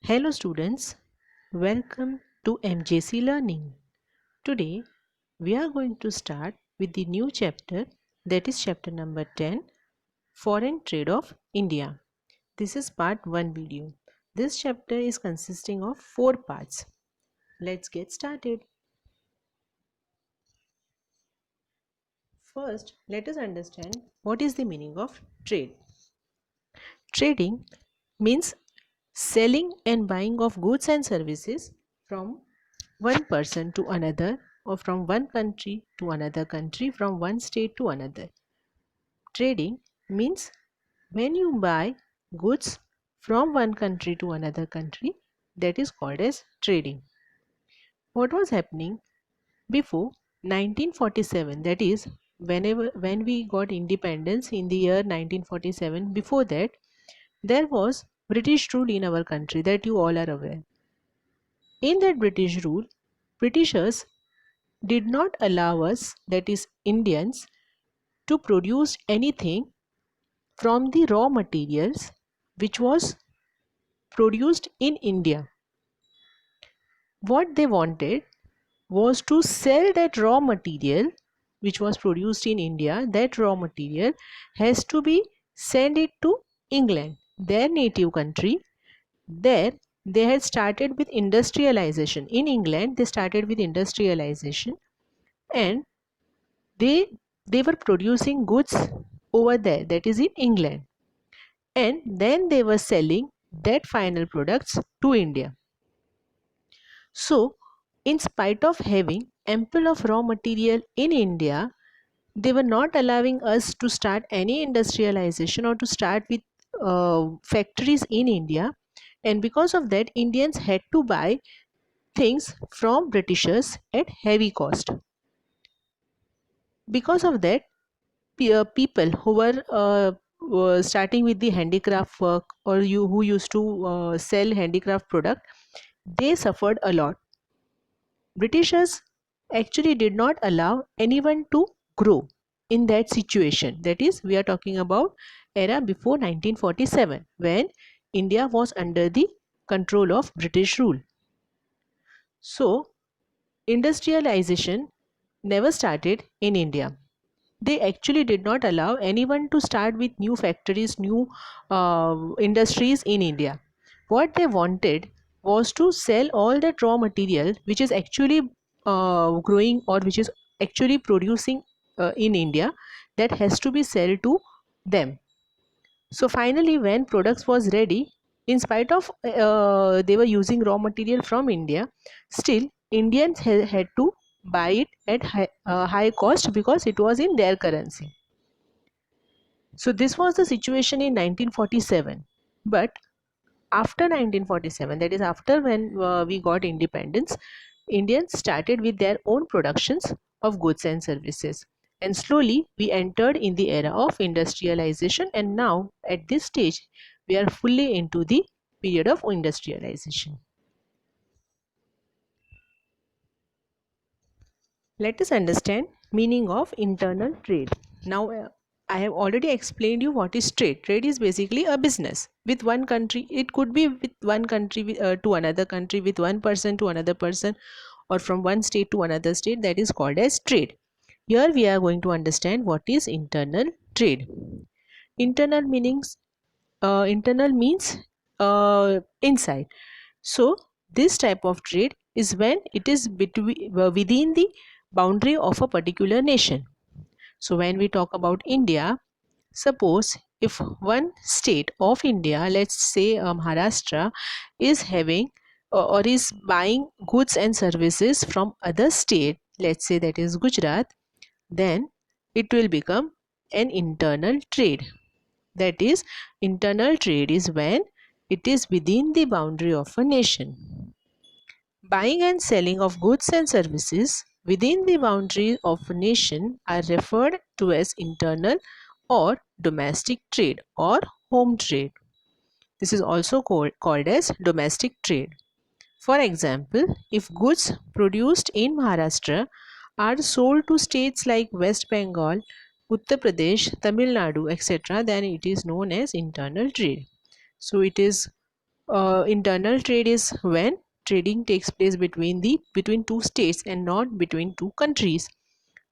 Hello students, welcome to MJC Learning. Today we are going to start with the new chapter, that is chapter number 10, Foreign Trade of India. This is part 1 video. This chapter is consisting of 4 parts. Let's get started. First, let us understand what is the meaning of trade. Trading means selling and buying of goods and services from one person to another, or from one country to another country, from one state to another. Trading means when you buy goods from one country to another country, that is called as trading. What was happening before 1947, that is when we got independence in the year 1947, before that there was British rule in our country, that you all are aware. In that British rule, Britishers did not allow us, that is Indians, to produce anything from the raw materials which was produced in India. What they wanted was to sell that raw material which was produced in India. That raw material has to be sent it to England, their native country. There they had started with industrialization. In England they started with industrialization, and they they were producing goods over there, that is in England, and then they were selling that final products to India. So in spite of having ample of raw material in India, they were not allowing us to start any industrialization or to start with factories in India, and because of that Indians had to buy things from Britishers at heavy cost. Because of that, people who were starting with the handicraft work, or you who used to sell handicraft product, they suffered a lot. Britishers actually did not allow anyone to grow in that situation. That is, we are talking about era before 1947, when India was under the control of British rule. So industrialization never started in India. They actually did not allow anyone to start with new factories, new industries in India. What they wanted was to sell all that raw material which is actually growing, or which is actually producing in India, that has to be sold to them. So finally, when products was ready, in spite of they were using raw material from India, still Indians had to buy it at high cost because it was in their currency. So this was the situation in 1947. But after 1947, that is after when we got independence, Indians started with their own productions of goods and services, and slowly we entered in the era of industrialization, and now at this stage we are fully into the period of industrialization. Let us understand meaning of internal trade. Now, I have already explained you what is trade. Trade is basically a business with one country. It could be with one country to another country, with one person to another person, or from one state to another state. That is called as trade. Here we are going to understand what is internal trade. Internal meanings. Internal means inside. So this type of trade is when it is between within the boundary of a particular nation. So when we talk about India, suppose if one state of India, let's say Maharashtra, is having or is buying goods and services from other state, let's say that is Gujarat, then it will become an internal trade. That is, internal trade is when it is within the boundary of a nation. Buying and selling of goods and services within the boundary of a nation are referred to as internal or domestic trade or home trade. This is also called as domestic trade. For example, if goods produced in Maharashtra are sold to states like West Bengal, Uttar Pradesh, Tamil Nadu, etc., then it is known as internal trade. So it is Internal trade is when trading takes place between two states and not between two countries.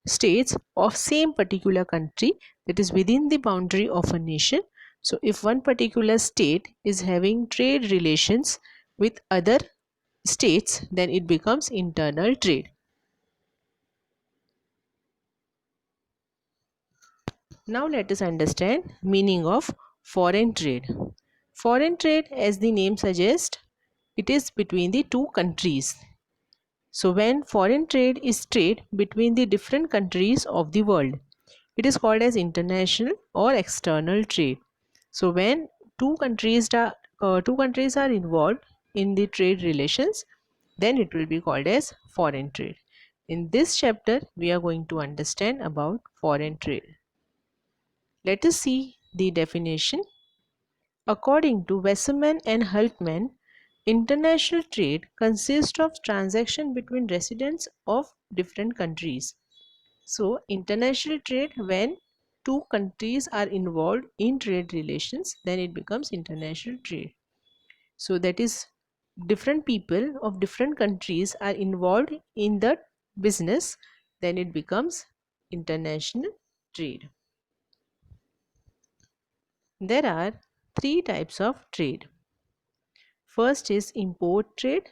States of same particular country, that is within the boundary of a nation. So if one particular state is having trade relations with other states, then it becomes internal trade. Now let us understand meaning of foreign trade. Foreign trade, as the name suggests, it is between the two countries. So when foreign trade is trade between the different countries of the world, it is called as international or external trade. So when two countries are involved in the trade relations, then it will be called as foreign trade. In this chapter, we are going to understand about foreign trade. Let us see the definition. According to Wasserman and Hultman, international trade consists of transaction between residents of different countries. So, international trade, when two countries are involved in trade relations, then it becomes international trade. So, that is, different people of different countries are involved in the business, then it becomes international trade. There are three types of trade. First is import trade,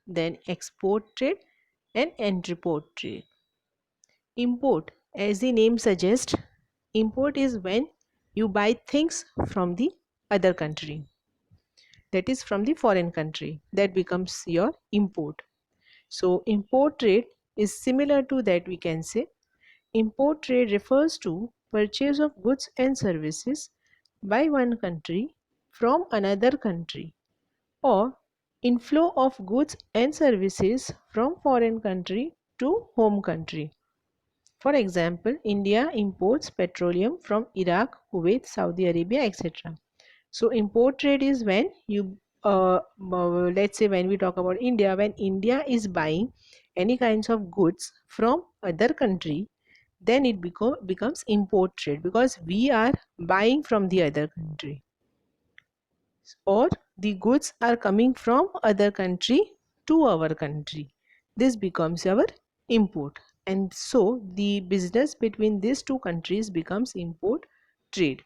then export trade, and entreport trade. Import, as the name suggests, import is when you buy things from the other country, that is from the foreign country, that becomes your import. So import trade is similar to that, we can say. Import trade refers to purchase of goods and services by one country from another country, or inflow of goods and services from foreign country to home country. For example, India imports petroleum from Iraq, Kuwait, Saudi Arabia, etc. So import trade is when let's say when we talk about India, when India is buying any kinds of goods from other country, then it becomes import trade, because we are buying from the other country, or the goods are coming from other country to our country. This becomes our import, and so the business between these two countries becomes import trade.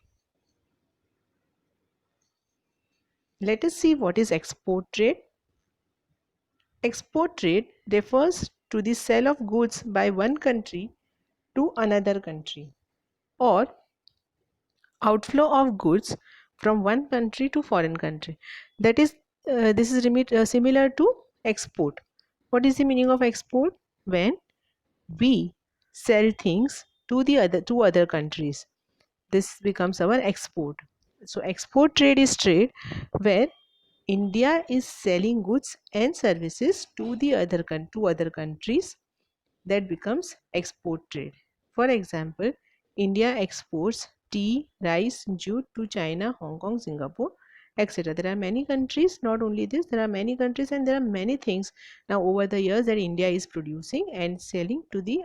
Let us see what is export trade. Export trade refers to the sale of goods by one country to another country, or outflow of goods from one country to foreign country. That is, this is similar to export. What is the meaning of export? When we sell things to other countries, this becomes our export. So export trade is trade where India is selling goods and services to other countries, that becomes export trade. For example, India exports tea, rice, jute to China, Hong Kong, Singapore, etc. There are many countries, not only this, there are many countries and there are many things now over the years that India is producing and selling to the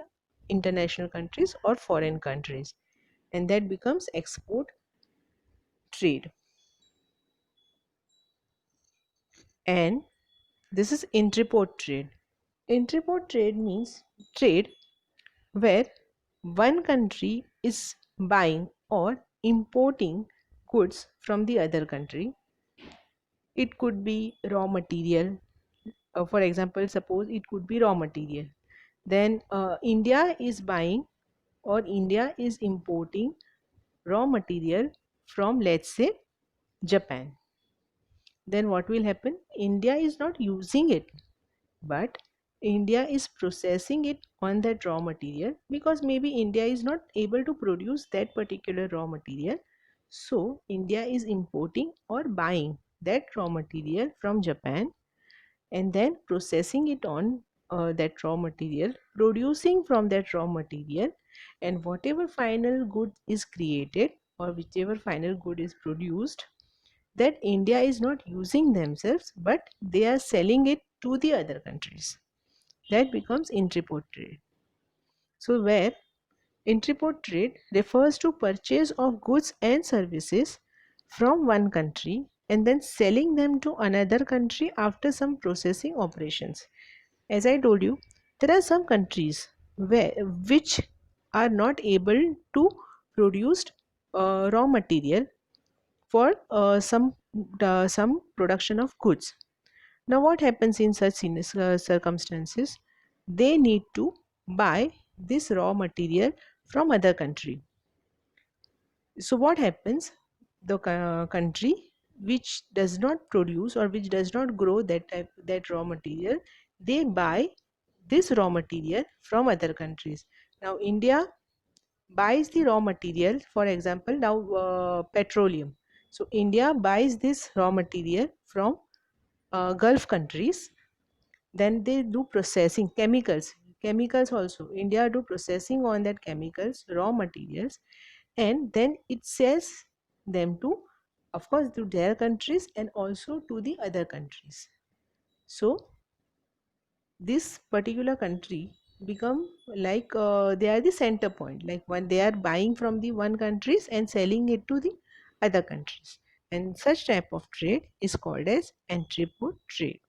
international countries or foreign countries, and that becomes export trade. And this is interport trade. Interport trade means trade where one country is buying or importing goods from the other country. It could be raw material. For example, suppose it could be raw material. Then India is buying or India is importing raw material from, let's say, Japan. Then what will happen? India is not using it, but India is processing it on that raw material, because maybe India is not able to produce that particular raw material. So India is importing or buying that raw material from Japan and then processing it on that raw material, producing from that raw material, and whatever final good is created or whichever final good is produced, that India is not using themselves, but they are selling it to the other countries. That becomes interport trade. So where interport trade refers to purchase of goods and services from one country and then selling them to another country after some processing operations. As I told you, there are some countries which are not able to produce raw material for some production of goods. Now, what happens in such circumstances? They need to buy this raw material from other country. So, what happens? The country which does not produce or which does not grow that raw material, they buy this raw material from other countries. Now, India buys the raw material, for example, now petroleum. So, India buys this raw material from Gulf countries, then they do processing chemicals also. India do processing on that chemicals, raw materials, and then it sells them to, of course, to their countries and also to the other countries. So this particular country become like they are the center point, like when they are buying from the one countries and selling it to the other countries, and such type of trade is called as entrepot trade.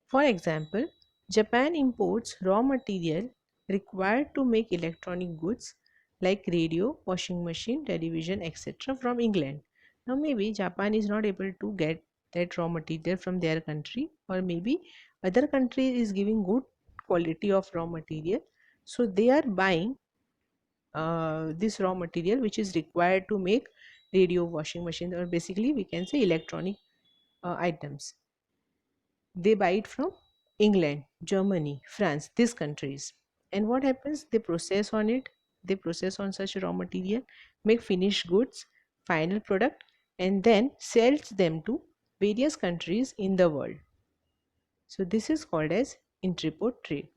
For example, Japan imports raw material required to make electronic goods like radio, washing machine, television, etc. from England. Now, maybe Japan is not able to get that raw material from their country, or maybe other country is giving good quality of raw material. So, they are buying this raw material which is required to make radio, washing machine, or basically we can say electronic items. They buy it from England, Germany, France, these countries. And what happens? They process on it, they process on such raw material, make finished goods, final product, and then sells them to various countries in the world. So this is called as interport trade.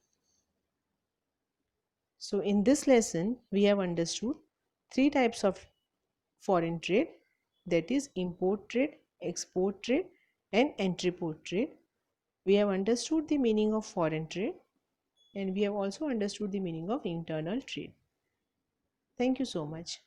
So in this lesson, we have understood three types of foreign trade, that is import trade, export trade, and entrepot trade. We have understood the meaning of foreign trade, and we have also understood the meaning of internal trade. Thank you so much.